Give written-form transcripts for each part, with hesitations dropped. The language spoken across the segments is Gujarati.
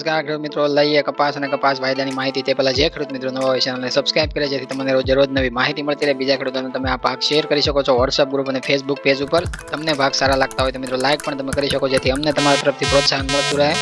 નમસ્કાર ખેડૂત મિત્રો, લઈએ કપાસ અને કપાસ વાયદાની માહિતી. તે પહેલા જે ખેડૂત મિત્રો નવા હોય ચેનલને સબસ્ક્રાઇબ કરે જેથી તમને રોજ નવી માહિતી મળતી રહે. બીજા ખેડૂતોને તમે આ ભાગ શેર કરી શકો છો વોટ્સઅપ ગ્રુપ અને ફેસબુક પેજ ઉપર. તમને ભાગ સારા લાગતા હોય તો મિત્રો લાઈક પણ તમે કરી શકો જેથી અમને તમારા તરફથી પ્રોત્સાહન મળતું રહે.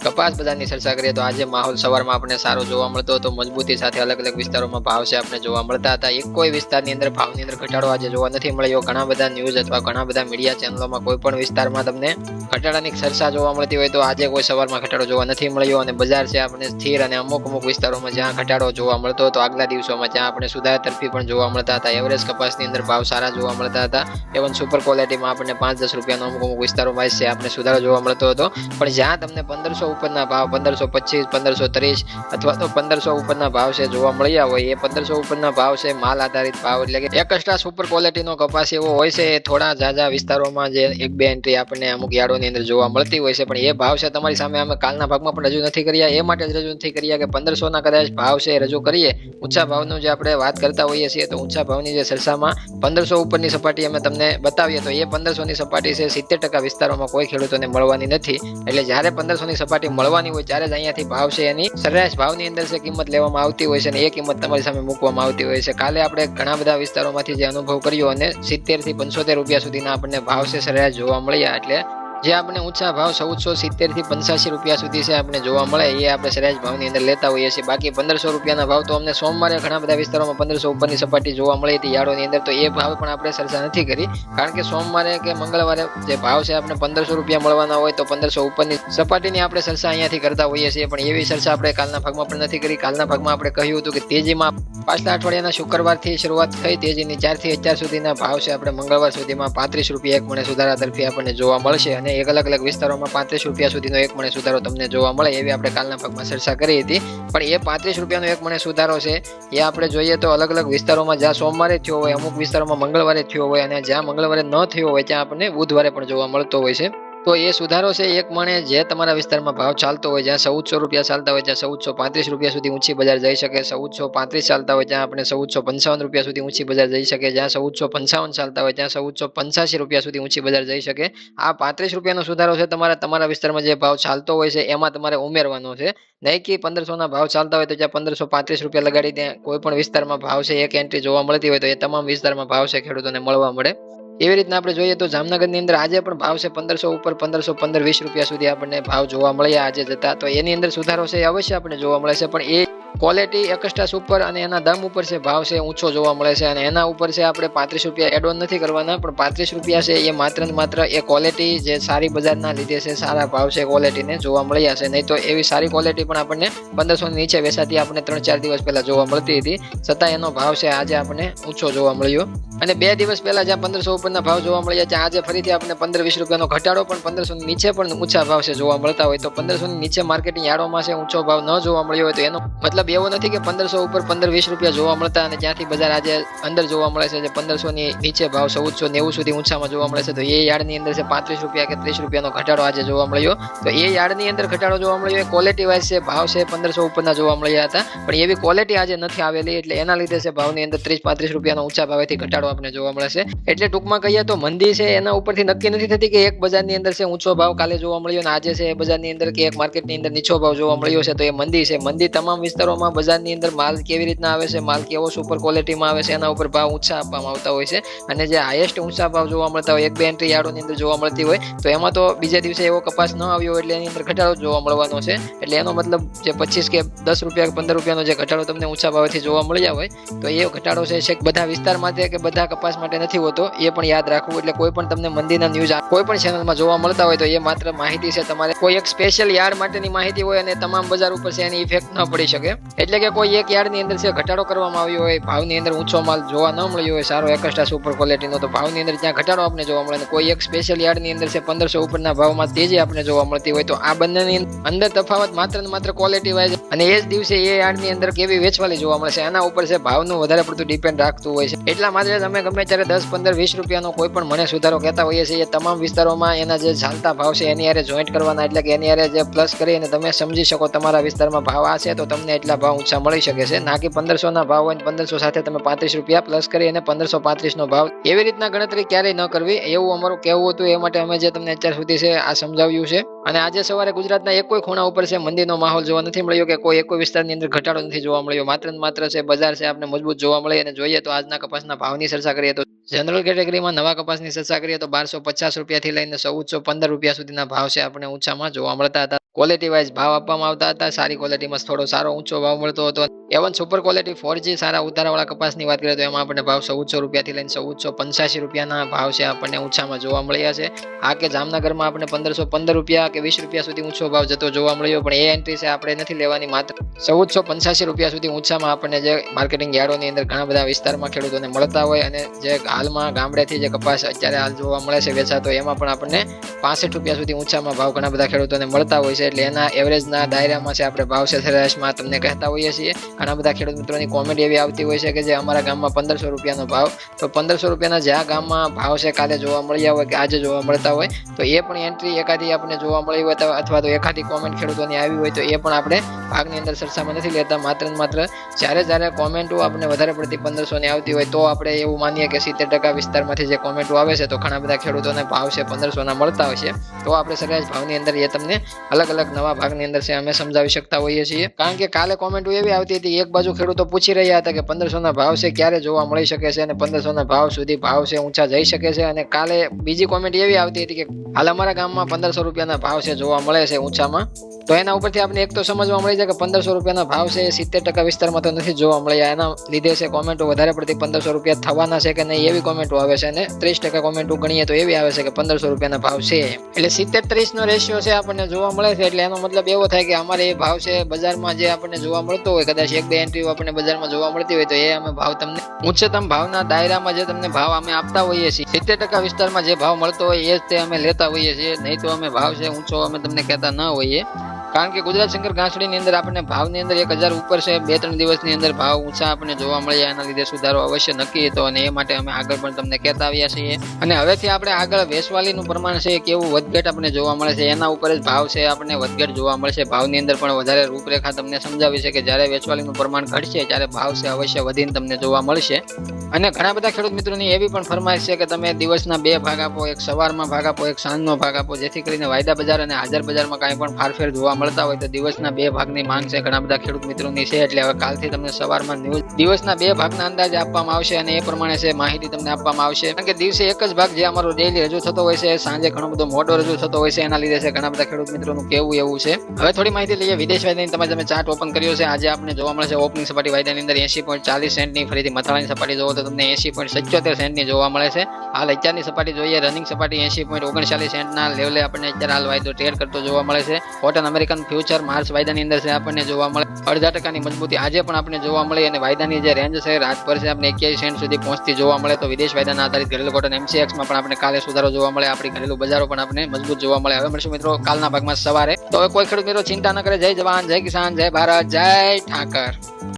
કપાસ બજારની ચર્ચા કરીએ તો આજે માહોલ સવારમાં આપણે સારો જોવા મળતો હતો. મજબૂતી સાથે અલગ અલગ વિસ્તારોમાં ભાવ છે આપણે જોવા મળતા હતા. એક કોઈ વિસ્તારની અંદર ભાવની અંદર ઘટાડો આજે જોવા નથી મળ્યો. ઘણા બધા ન્યૂઝ અથવા ઘણા બધા મીડિયા ચેનલોમાં કોઈ પણ વિસ્તારમાં તમને ઘટાડાની ચર્ચા જોવા મળતી હોય તો આજે કોઈ સવારમાં ઘટાડો જોવા નથી મળ્યો અને બજાર છે આપણે સ્થિર અને અમુક વિસ્તારોમાં જ્યાં ઘટાડો જોવા મળતો હતો આગલા દિવસોમાં જ્યાં આપણે સુધારા તરફી પણ જોવા મળતા હતા. એવરેજ કપાસની અંદર ભાવ સારા જોવા મળતા હતા. એવન સુપર ક્વોલિટીમાં આપણને 5-10 રૂપિયાનો અમુક વિસ્તારોમાં છે આપણે સુધારો જોવા મળતો હતો. પણ જ્યાં તમને 1500 ઉપરના ભાવ 1525 1530 અથવા તો 1500 ઉપરના ભાવ છે જોવા મળ્યા હોય એ 1500 ઉપરના ભાવ છે માલ આધારિત ભાવ એટલે કે એક્સ્ટ્રા સુપર ક્વોલિટીનો કપાસ એવો હોય છે એ થોડા ઝાઝા વિસ્તારોમાં જે એક બે એન્ટ્રી આપણને અમુક યાર્ડોની અંદર જોવા મળતી હોય છે. પણ એ ભાવ છે તમારી સામે અમે કાલના ભાગમાં પણ રજૂ નથી કર્યા. એ માટે જ રજૂ નથી કર્યા કે 1500 ના કદાચ ભાવ છે રજૂ કરીએ ઊંચા ભાવનું જે આપણે વાત કરતા હોઈએ છીએ તો ઊંચા ભાવની જે સરસામાં 1500 ઉપરની સપાટી અમે તમને બતાવીએ તો એ 1500 ની સપાટી છે 70% વિસ્તારોમાં કોઈ ખેડૂતોને મળવાની નથી. એટલે જ્યારે 1500 ની સપાટી મળવાની હોય ત્યારે જ અહીંયાથી ભાવ છે એની સરેરાશ ભાવની અંદર છે કિંમત લેવામાં આવતી હોય છે અને એ કિંમત તમારી સામે મૂકવામાં આવતી હોય છે. કાલે આપણે ઘણા બધા વિસ્તારોમાંથી જે અનુભવ કર્યો અને 70 થી 75 રૂપિયા સુધીના આપણને ભાવ છે સરેરાશ જોવા મળ્યા. એટલે જે આપણે ઊંચા ભાવ 1470 થી 85 રૂપિયા સુધી છે આપણે જોવા મળે એ આપણે સરેરાશ ભાવની અંદર લેતા હોઈએ છીએ. બાકી 1500 રૂપિયાના ભાવ તો અમને સોમવારે ઘણા બધા વિસ્તારોમાં 1500 ઉપરની સપાટી જોવા મળી હતી યાર્ડોની અંદર. તો એ ભાવ પણ આપણે ચર્ચા નથી કરી કારણ કે સોમવારે કે મંગળવારે જે ભાવ છે આપણે 1500 રૂપિયા મળવાના હોય તો 1500 ઉપરની સપાટીની આપણે ચર્ચા અહીંયાથી કરતા હોઈએ છીએ. પણ એવી ચર્ચા આપણે કાલના ભાગમાં પણ નથી કરી. કાલના ભાગમાં આપણે કહ્યું હતું કે તેજીમાં પાછલા અઠવાડિયાના શુક્રવારથી શરૂઆત થઈ તેજીની 4 થી 4 સુધીના ભાવ છે આપણે મંગળવાર સુધીમાં 35 રૂપિયા એક મણે સુધારા તરફી આપણને જોવા મળશે અને એક અલગ અલગ વિસ્તારોમાં 35 રૂપિયા સુધીનો એક મણે સુધારો તમને જોવા મળે એવી આપણે કાલના ભાગમાં ચર્ચા કરી હતી. પણ એ 35 રૂપિયાનો એક મણે સુધારો છે એ આપણે જોઈએ તો અલગ અલગ વિસ્તારોમાં જ્યાં સોમવારે થયો હોય અમુક વિસ્તારોમાં મંગળવારે થયો હોય અને જ્યાં મંગળવારે ન થયો હોય ત્યાં આપણને બુધવારે પણ જોવા મળતો હોય છે. તો એ સુધારો છે એક મણે જે તમારા વિસ્તારમાં ભાવ ચાલતો હોય જ્યાં 1400 રૂપિયા ચાલતા હોય ત્યાં 1435 રૂપિયા સુધી ઊંચી બજાર જઈ શકે. 1435 ચાલતા હોય ત્યાં આપણે 1455 રૂપિયા સુધી ઊંચી બજાર જઈ શકે. જ્યાં 1455 ચાલતા હોય ત્યાં 1485 રૂપિયા સુધી ઊંચી બજાર જઈ શકે. આ 35 રૂપિયાનો સુધારો છે તમારા વિસ્તારમાં જે ભાવ ચાલતો હોય છે એમાં તમારે ઉમેરવાનો છે. નહીં કે 1500 ના ભાવ ચાલતા હોય તો જ્યાં 1535 રૂપિયા લગાડી ત્યાં કોઈ પણ વિસ્તારમાં ભાવ છે એક એન્ટ્રી જોવા મળતી હોય તો એ તમામ વિસ્તારમાં ભાવ છે ખેડૂતોને મળવા મળે. એવી રીતના આપણે જોઈએ તો જામનગરની અંદર આજે પણ ભાવ છે 1500 ઉપર 1515-20 રૂપિયા સુધી આપણને ભાવ જોવા મળ્યા આજે જતા. તો એની અંદર સુધારો છે એ અવશ્ય આપણને જોવા મળે છે. પણ એ ક્વોલિટી એક્સ્ટ્રા સુપર અને એના દમ ઉપર છે ભાવ છે ઊંચો જોવા મળે છે અને એના ઉપર છે આપણે 35 રૂપિયા એડ ઓન નથી કરવાના. પણ 35 રૂપિયા છે એ માત્ર ને માત્ર એ ક્વોલિટી જે સારી બજારના લીધે છે સારા ભાવ છે ક્વોલિટીને જોવા મળ્યા છે. નહીં તો એવી સારી ક્વોલિટી પણ આપણને 1500 ની નીચે વેચાતી આપણે 3-4 દિવસ પહેલા જોવા મળતી હતી. છતાં એનો ભાવ છે આજે આપણને ઊંચો જોવા મળ્યો અને 2 દિવસ પહેલા જ્યાં 1500 ઉપરના ભાવ જોવા મળ્યા ત્યાં આજે ફરીથી આપણને 15-20 રૂપિયાનો ઘટાડો પણ 1500 ની નીચે પણ ઊંચા ભાવ છે જોવા મળતા હોય. તો 1500 ની નીચે માર્કેટિંગ યાર્ડોમાં છે ઊંચો ભાવ ન જોવા મળ્યો હોય તો એનો મતલબ એવો નથી કે 1500 ઉપર 15-20 રૂપિયા જોવા મળતા અને ત્યાંથી બજાર આજે અંદર જોવા મળે છે જે 1500 ની નીચે ભાવ 1490 સુધી ઊંચામાં જોવા મળે છે. તો એ યાર્ડની અંદર છે 35 રૂપિયા કે 30 રૂપિયાનો ઘટાડો આજે જોવા મળ્યો. તો એ યાર્ડની અંદર ઘટાડો જોવા મળ્યો એ ક્વોલિટી વાઇઝ છે ભાવ છે 1500 ઉપરના જોવા મળ્યા હતા. પણ એવી ક્વોલિટી આજે નથી આવેલી એટલે એના લીધે છે ભાવની અંદર 30-35 રૂપિયાનો ઊંચા ભાવેથી ઘટાડો આપણે જોવા મળે છે. એટલે ટૂંકમાં કહીએ તો મંદી છે એના ઉપરથી નક્કી નથી થતી કે એક બજારની અંદર છે ઊંચો ભાવ કાલે જોવા મળ્યો અને આજે છે એ બજારની અંદર કે એક માર્કેટની અંદર નીચો ભાવ જોવા મળ્યો છે તો એ મંદી છે. મંદી તમામ વિસ્તારોમાં બજારની અંદર માલ કેવી રીતના આવે છે માલ કેવો સુપર ક્વોલિટીમાં આવે છે એના ઉપર ભાવ ઊંચા આપવામાં આવતા હોય છે. અને જે હાઈએસ્ટ ઊંચા ભાવ જોવા મળતા હોય એક બે એન્ટ્રી યાર્ડોની અંદર જોવા મળતી હોય તો એમાં તો બીજા દિવસે એવો કપાસ ન આવ્યો એટલે એની અંદર ઘટાડો જોવા મળવાનો છે. એટલે એનો મતલબ જે 25 કે 10 રૂપિયા કે 15 રૂપિયાનો જે ઘટાડો તમને ઊંચા ભાવથી જોવા મળ્યા હોય તો એ ઘટાડો છે બધા વિસ્તાર માટે કે બધા કપાસ માટે નથી હોતો એ પણ યાદ રાખવું. એટલે કોઈ પણ તમને મંદીના ન્યૂઝ કોઈ પણ ચેનલમાં જોવા મળતા હોય તો એ માત્ર માહિતી છે. તમારે કોઈ એક સ્પેશિયલ યાર્ડ માટેની માહિતી હોય અને તમામ બજાર ઉપર છે એની ઇફેક્ટ ન પડી શકે. એટલે કે કોઈ એક યાર્ડની અંદર છે ઘટાડો કરવામાં આવ્યો હોય ભાવની અંદર ઊંચો માલ જોવા ન મળ્યો હોય સારો એક્સ્ટ્રા સુપર ક્વોલિટીનો તો ભાવની અંદર ત્યાં ઘટાડો આપણે જોવા મળે અને કોઈ એક સ્પેશિયલ યાર્ડની અંદર છે 1500 ઉપરના ભાવમાં તેજી આપણે જોવા મળતી હોય તો આ બંનેની અંદર તફાવત માત્ર ને માત્ર ક્વોલિટી વાઇઝ અને એ જ દિવસે એ યાર્ડની અંદર કેવી વેચવાલી જોવા મળશે એના ઉપર છે ભાવનું વધારે પડતું ડિપેન્ડ રાખતું હોય છે. એટલા માટે અમે ગમે ત્યારે 10-15-20 રૂપિયાનો કોઈ પણ મને સુધારો કહેતા હોઈએ છીએ એ તમામ વિસ્તારોમાં એના જે ચાલતા ભાવ છે એની હારે જોઈન્ટ કરવાના એટલે કે એની હારે જે પ્લસ કરી અને તમે સમજી શકો તમારા વિસ્તારમાં ભાવ આ છે તો તમને એટલા ભાવ ઊંચા મળી શકે છે. ના કે 1500 ના ભાવ હોય 1500 સાથે તમે 35 રૂપિયા પ્લસ કરી અને 1535 નો ભાવ એવી રીતના ગણતરી ક્યારેય ન કરવી એવું અમારું કહેવું હતું. એ માટે અમે જે તમને અત્યાર સુધી છે આ સમજાવ્યું છે અને આજે સવારે ગુજરાતના એક કોઈ ખૂણા ઉપર છે મંદીનો માહોલ જોવા નથી મળ્યો કે કોઈ એક વિસ્તારની અંદર ઘટાડો નથી જોવા મળ્યો. માત્ર ને માત્ર છે બજાર છે આપણે મજબૂત જોવા મળે. અને જોઈએ તો આજના કપાસના ભાવની ચર્ચા કરીએ તો જનરલ કેટેગરીમાં નવા કપાસની ચર્ચા કરીએ તો 1250 રૂપિયાથી લઈને 1415 રૂપિયા સુધીના ભાવ છે આપણે ઊંચામાં જોવા મળતા હતા. ક્વોલિટી વાઇઝ ભાવ આપવામાં આવતા હતા. સારી ક્વોલિટીમાં થોડો સારો ઊંચો ભાવ મળતો હતો. એવન સુપર ક્વોલિટી 4G સારા ઉતારાવાળા કપાસની વાત કરીએ તો એમાં આપણને ભાવ 1400 રૂપિયાથી લઈને 1485 રૂપિયાના ભાવ છે આપણને ઊંચામાં જોવા મળ્યા છે. આ કે જામનગરમાં આપણે 1515 રૂપિયા કે 20 રૂપિયા સુધી ઊંચો ભાવ જતો જોવા મળ્યો, પણ એ એન્ટ્રી છે આપણે નથી લેવાની. માત્ર 1485 રૂપિયા સુધી ઊંચામાં આપણને જે માર્કેટિંગ યાર્ડોની અંદર ઘણા બધા વિસ્તારમાં ખેડૂતોને મળતા હોય અને જે હાલમાં ગામડેથી જે કપાસ અત્યારે હાલ જોવા મળે છે વેચાતો એમાં પણ આપણને 65 રૂપિયા સુધી ઊંચામાં ભાવ ઘણા બધા ખેડૂતોને મળતા હોય છે. એટલે એના એવરેજના દાયરામાં છે આપણે ભાવ છે સરેરાશમાં તમને કહેતા હોઈએ છીએ. ઘણા બધા ખેડૂત મિત્રોની કોમેન્ટ એવી આવતી હોય છે કે જે અમારા ગામમાં 1500 રૂપિયાનો ભાવ, તો 1500 રૂપિયાના જ્યાં ગામમાં ભાવ છે કાલે જોવા મળ્યા હોય કે આજે જોવા મળતા હોય તો એ પણ એન્ટ્રી એકાદી આપણે જોવા મળી હોય અથવા તો એકાદી કોમેન્ટ ખેડૂતોની આવી હોય તો એ પણ આપણે ભાગની અંદર ચર્ચામાં નથી લેતા. માત્ર ને માત્ર જ્યારે કોમેન્ટો આપણે વધારે પડતી 1500 ની આવતી હોય તો આપણે એવું માનીએ કે 70% વિસ્તારમાંથી જે કોમેન્ટો આવે છે તો ઘણા બધા ખેડૂતોને ભાવ છે 1500 ના મળતા હોય છે. તો આપણે સરેરાશ ભાવની અંદર એ તમને અલગ અલગ નવા ભાગની અંદર છે અમે સમજાવી શકતા હોઈએ છીએ. કારણ કે કાલે કોમેન્ટો એવી આવતી હતી, એક બાજુ ખેડૂતો પૂછી રહ્યા હતા કે 1500 ના ભાવ છે ક્યારે જોવા મળી શકે છે અને 1500 ના ભાવ સુધી ભાવ છે ઊંચા જઈ શકે છે. અને કાલે બીજી કોમેન્ટ એવી આવતી હતી કે હાલ અમારા ગામમાં 1500 રૂપિયાના ભાવ છે જોવા મળે છે ઊંચામાં. તો એના ઉપરથી આપણે એક તો સમજવા મળી જાય કે 1500 રૂપિયાના ભાવ છે 70% વિસ્તારમાં તો નથી જોવા મળ્યા. એના લીધે છે કોમેન્ટો વધારે પડતી 1500 રૂપિયા થવાના છે કે નહીં એવી કોમેન્ટો આવે છે. અને 30% કોમેન્ટો ગણીએ તો એવી આવે છે કે 1500 રૂપિયાના ભાવ છે. એટલે 70-30 નો રેશિયો છે આપણને જોવા મળે છે. એટલે એનો મતલબ એવો થાય કે અમારે એ ભાવ છે બજારમાં જે આપણને જોવા મળતો હોય, કદાચ 1-2 એન્ટ્રીઓ આપણને બજારમાં જોવા મળતી હોય તો એ અમે ભાવ તમને ઉચ્ચતમ ભાવના દાયરામાં જે તમને ભાવ અમે આપતા હોઈએ છીએ 70% વિસ્તારમાં જે ભાવ મળતો હોય એ જ તે અમે લેતા હોઈએ છીએ. નહીં તો અમે ભાવ છે ઊંચો અમે તમને કહેતા ન હોઈએ. કારણ કે ગુજરાત શંકર ઘાસડીની અંદર આપણને ભાવની અંદર 1000 ઉપર છે 2-3 દિવસની અંદર ભાવ ઊંચા આપણને જોવા મળ્યા. એના લીધે સુધારો અવશ્ય નક્કી હતો અને એ માટે અમે આગળ પણ તમને કહેતા આવ્યા છીએ. અને હવેથી આપણે આગળ વેચવાલીનું પ્રમાણ છે કેવું વધઘટ આપણને જોવા મળે છે એના ઉપર જ ભાવ છે આપણને વધઘટ જોવા મળશે. ભાવની અંદર પણ વધારે રૂપરેખા તમને સમજાવી છે કે જ્યારે વેચવાલીનું પ્રમાણ ઘટશે ત્યારે ભાવ છે અવશ્ય વધીને તમને જોવા મળશે. અને ઘણા બધા ખેડૂત મિત્રોની એવી પણ ફરમાઈશ છે કે તમે દિવસના 2 ભાગ આપો, એક સવારમાં ભાગ આપો, એક સાંજનો ભાગ આપો, જેથી કરીને વાયદા બજાર અને હાજર બજારમાં કાંઈ પણ ફારફેર જોવા મળતા હોય તો દિવસના 2 ભાગની માંગ છે ઘણા બધા ખેડૂત મિત્રોની છે. એટલે હવે કાલથી તમને સવારમાં દિવસના 2 ભાગના અંદાજે આપવામાં આવશે અને એ પ્રમાણે છે માહિતી તમને આપવામાં આવશે. કારણ કે દિવસે એક જ ભાગ જે અમારો ડેઈલી રજૂ થતો હોય છે સાંજે ઘણો બધો મોટો રજૂ થતો હોય છે. એના લીધે છે ઘણા બધા ખેડૂત મિત્રોનું કેવું એવું છે. હવે થોડી માહિતી લઈએ વિદેશ વાયદાની. તમે ચાર્ટ ઓપન કર્યો છે. આજે આપણે જોવા મળે છે ઓપનિંગ સપાટી વાયદાની અંદર 80.40 સેન્ટની, ફરીથી મથાળાની સપાટી જોવો તો તમને 80.77 સેન્ટની જોવા મળે છે. હાલ અત્યારની સપાટી જોઈએ રનિંગ સપાટી 80.39 સેન્ટના લેવલે આપણને અત્યારે હાલ વાયદો ટ્રેડ કરતો જોવા મળે છે. કોટન અમેરિકન ફ્યુચર માર્ચ વાયદાની અંદર છે આપણને જોવા મળે 0.5% મજબૂતી આજે પણ આપણે જોવા મળે. અને વાયદાની જે રેન્જ છે રાતભર છે આપણે 81 સેન્ટ સુધી પહોંચતી જોવા મળે. તો વિદેશ વાયદાના આધારિત ઘરેલું કોટન MCX માં પણ આપણે કાલે સુધારો જોવા મળે. આપણી ઘરેલું બજારો પણ આપણે મજબૂત જોવા મળે. હવે મળશું મિત્રો કાલના ભાગમાં સવારે. તો હવે કોઈ ખેડૂત મિત્રો ચિંતા ન કરે. જય જવાન, જય કિસાન, જય ભારત, જય ઠાકર.